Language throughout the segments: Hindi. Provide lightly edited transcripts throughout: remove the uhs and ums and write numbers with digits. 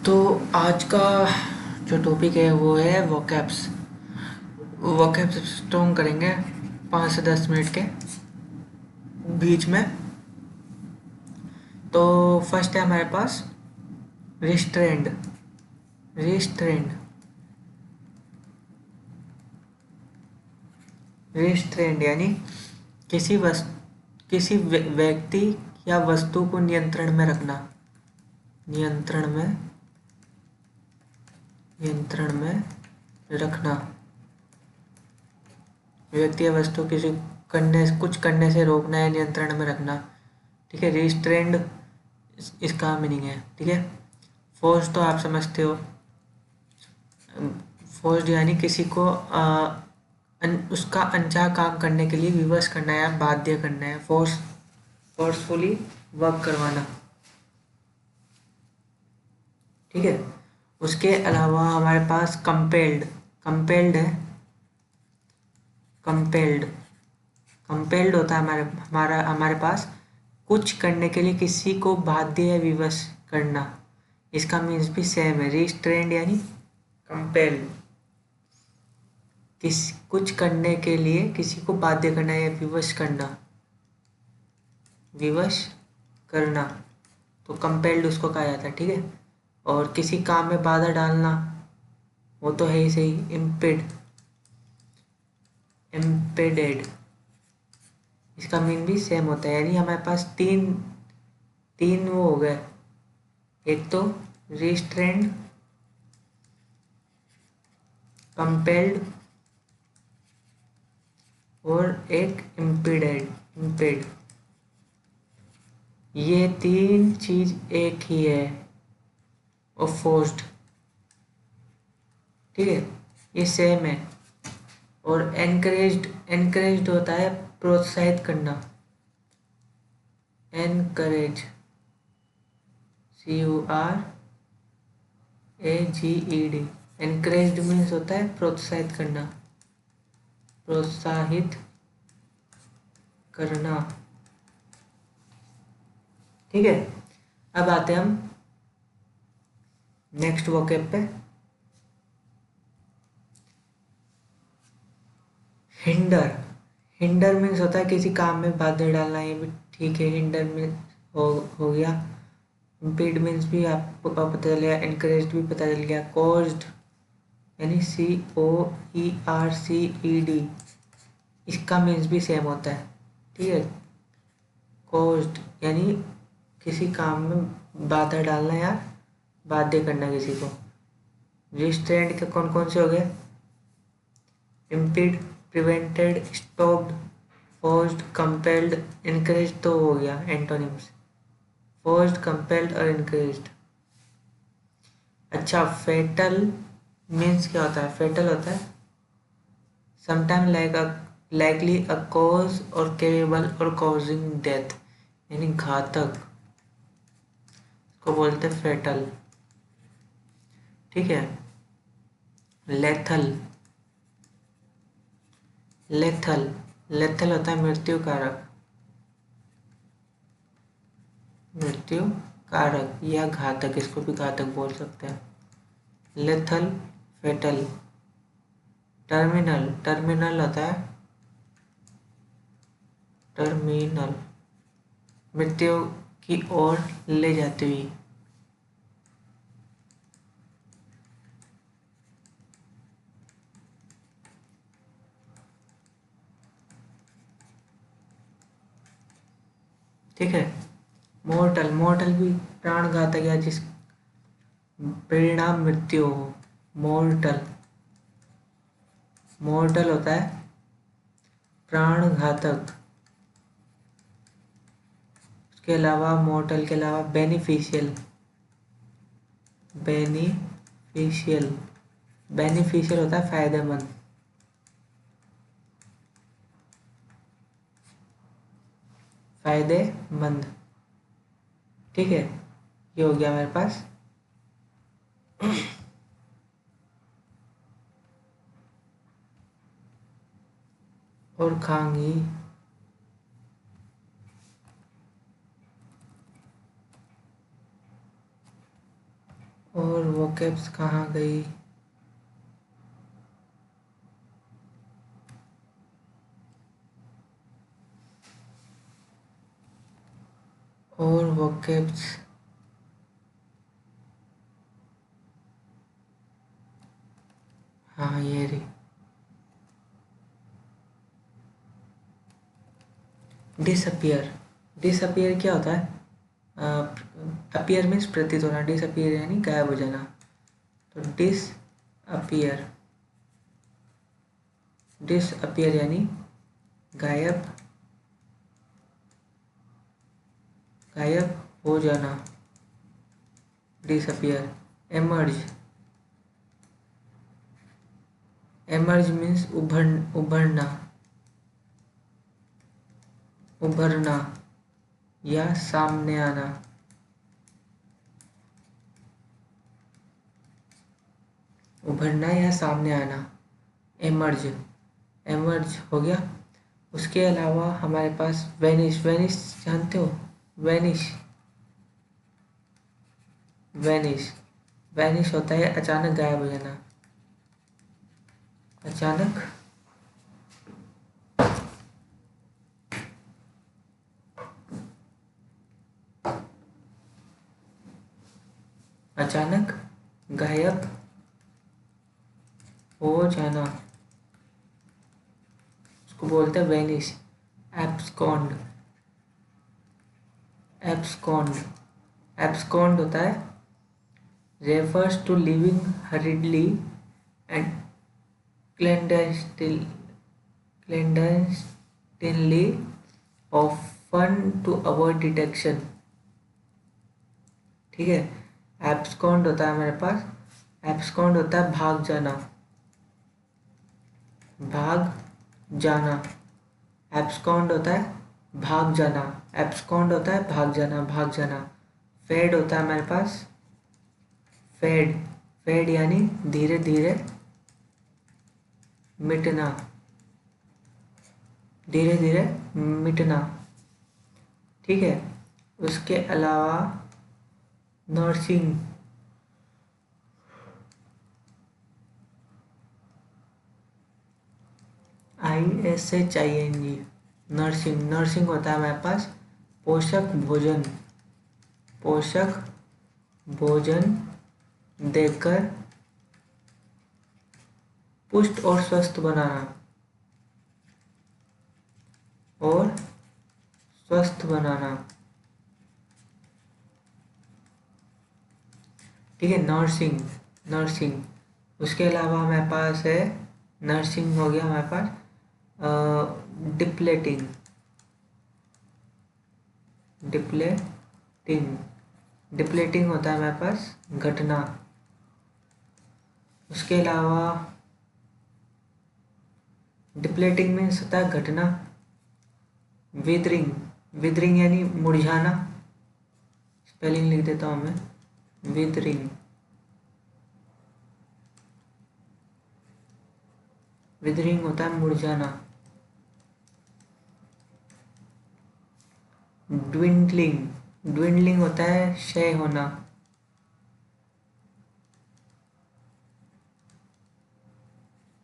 तो आज का जो टॉपिक है वो है वोकैब्स। वोकैब्स स्ट्रॉन्ग करेंगे 5 से 10 मिनट के बीच में। तो फर्स्ट है हमारे पास रिस्ट्रेंड। रिस्ट्रेंड रिस्ट्रेंड यानी किसी व्यक्ति या वस्तु को नियंत्रण में रखना। नियंत्रण में रखना। व्यक्ति या वस्तु कुछ करने से रोकना या नियंत्रण में रखना। ठीक है, रिस्ट्रेंड इसका मीनिंग है। ठीक है, फोर्स तो आप समझते हो। फोर्स यानी किसी को उसका अनचाहा काम करने के लिए विवश करना या बाध्य करना है। फोर्सफुली वर्क करवाना। ठीक है, उसके अलावा हमारे पास कंपेल्ड है। कंपेल्ड होता है हमारे पास कुछ करने के लिए किसी को बाध्य या विवश करना। इसका मीन्स भी सेम है। रिस्ट्रेंड यानी कंपेल्ड, कुछ करने के लिए किसी को बाध्य करना या विवश करना, तो कंपेल्ड उसको कहा जाता है। ठीक है, और किसी काम में बाधा डालना वो तो है ही सही। इम्पेडेड, इसका मीन भी सेम होता है। यानी हमारे पास तीन तीन वो हो गए, एक तो रिस्ट्रेंड, कंपेल्ड और एक इम्पेड। ये तीन चीज एक ही है और फोर्स्ड। ठीक है, ये सेम है। और एनकरेज्ड होता है प्रोत्साहित करना। Encourage, CURAGED। एनकरेज्ड मीन्स होता है प्रोत्साहित करना। ठीक है, अब आते हैं हम नेक्स्ट वोकैब पे। हिंडर मीन्स होता है किसी काम में बाधा डालना। ये भी ठीक है, हिंडर में हो गया। इम्पीड मीन्स भी आपको पता चल गया। एनकरेज भी पता चल गया। कॉज्ड यानी COERCED, इसका मीन्स भी सेम होता है। ठीक है, कॉज्ड यानी किसी काम में बाधा डालना या बाध्य करना किसी को। रिस्ट्रेंट के कौन कौन से हो गए? Impede, prevented, stopped, forced, compelled, encourage तो हो गया एंटोनिम्स। फोर्स्ड, कंपेल्ड और इनकरेज्ड। अच्छा, फेटल मीन्स क्या होता है? फेटल होता है समटाइम लाइकली अ कॉज और केपेबल और कॉजिंग डेथ, यानी घातक को बोलते हैं फेटल। ठीक है, लेथल लेथल होता है मृत्यु कारक या घातक, इसको भी घातक बोल सकते हैं। लेथल, फेटल। टर्मिनल होता है मृत्यु की ओर ले जाती हुई। ठीक है, मोर्टल भी प्राणघातक या जिस परिणाम मृत्यु हो। मोर्टल होता है प्राणघातक। उसके अलावा मोर्टल के अलावा बेनिफिशियल होता है फायदेमंद। ठीक है, ये हो गया मेरे पास। और खांगी और वोकैब्स कहाँ गई? और वोकैब्स हाँ ये रही। डिसअपियर, डिसअपियर क्या होता है? अपियर मीन्स प्रतीत होना, डिसअपियर यानी गायब हो जाना। तो डिसअपियर, डिसअपियर यानी गायब, गायब हो जाना, डिसअपियर। एमर्ज, एमर्ज मीन्स उभरना, उभरना या सामने आना। उभरना या सामने आना, एमर्ज, एमर्ज हो गया। उसके अलावा हमारे पास वैनिश, वैनिश जानते हो? वैनिश, वैनिश, वैनिश होता है अचानक गायब हो जाना, अचानक अचानक गायब हो जाना, उसको बोलते हैं वैनिश। एब्सकॉन्ड, एब्सकॉन्ड, एब्सकॉन्ड होता है refers to living hurriedly and clandestinely, often to avoid detection। ठीक है, एब्सकॉन्ड होता है हमारे पास, एब्सकॉन्ड होता है भाग जाना, भाग जाना। एब्सकॉन्ड होता है भाग जाना, एब्सकॉन्ड होता है भाग जाना, भाग जाना। फेड होता है हमारे पास, फेड, फेड यानी धीरे धीरे मिटना, धीरे धीरे मिटना। ठीक है, उसके अलावा नर्सिंग, ISHING, नर्सिंग, नर्सिंग होता है हमारे पास पोषक भोजन, पोषक भोजन देकर पुष्ट और स्वस्थ बनाना, और स्वस्थ बनाना। ठीक है, नर्सिंग, नर्सिंग। उसके अलावा हमारे पास है, नर्सिंग हो गया हमारे पास, डिप्लेटिंग, डिप्लेटिंग, डिप्लेटिंग होता है हमारे पास घटना। उसके अलावा डिप्लेटिंग मीन्स होता है घटना। विदरिंग, विदरिंग यानी मुरझाना, स्पेलिंग लिख देता हूँ मैं, विदरिंग, विदरिंग होता है मुरझाना। ड्विंडलिंग, ड्विंडलिंग होता है क्षय होना,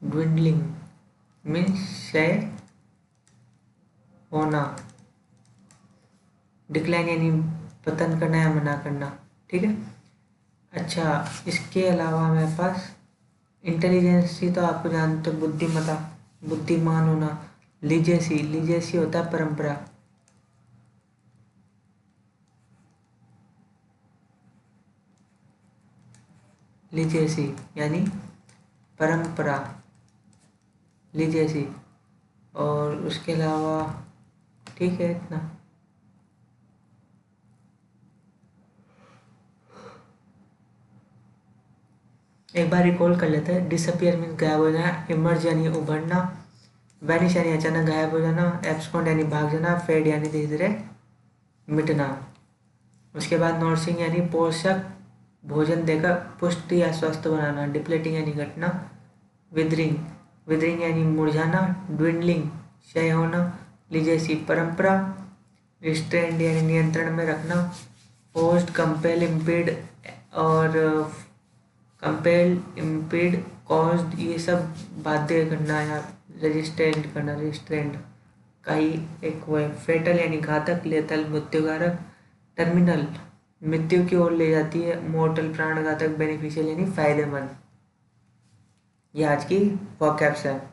ड्विंडलिंग मीन्स क्षय होना। डिक्लाइन यानी पतन करना या मना करना। ठीक है, अच्छा, इसके अलावा हमारे पास इंटेलिजेंसी तो आपको जानते हो, बुद्धिमता, बुद्धिमान होना। लिजेसी, लिजेसी होता है परंपरा, लिजेसी यानी परंपरा, लिजेसी। और उसके अलावा ठीक है इतना। एक बार रिकॉल कर लेते हैं। डिसअपियर मीन्स गायब हो जाना, इमर्ज यानी उभरना, वैनिश यानी अचानक गायब हो जाना, एब्सकॉन्ड यानी भाग जाना, फेड यानी धीरे धीरे मिटना। उसके बाद नर्सिंग यानी पोषक भोजन देकर पुष्टि या स्वस्थ बनाना, डिप्लेटिंग यानी घटना, विदरिंग, विदरिंग यानी मुरझाना, ड्विंडलिंग क्षय होना, लिजेसी परंपरा, रिस्ट्रेंड यानी नियंत्रण में रखना, फोर्स्ड कंपेल इम्पीड और कंपेल, इम्पीड, कॉज्ड, ये सब बाध्य करना या रजिस्ट्रेंट करना, रजिस्ट्रेंट का ही एक वो है। फेटल यानी घातक, लेतल मृत्युकारक, टर्मिनल मृत्यु की ओर ले जाती है, मोर्टल प्राणघातक, बेनिफिशियल यानी फायदेमंद। ये आज की वॉकैब्स है।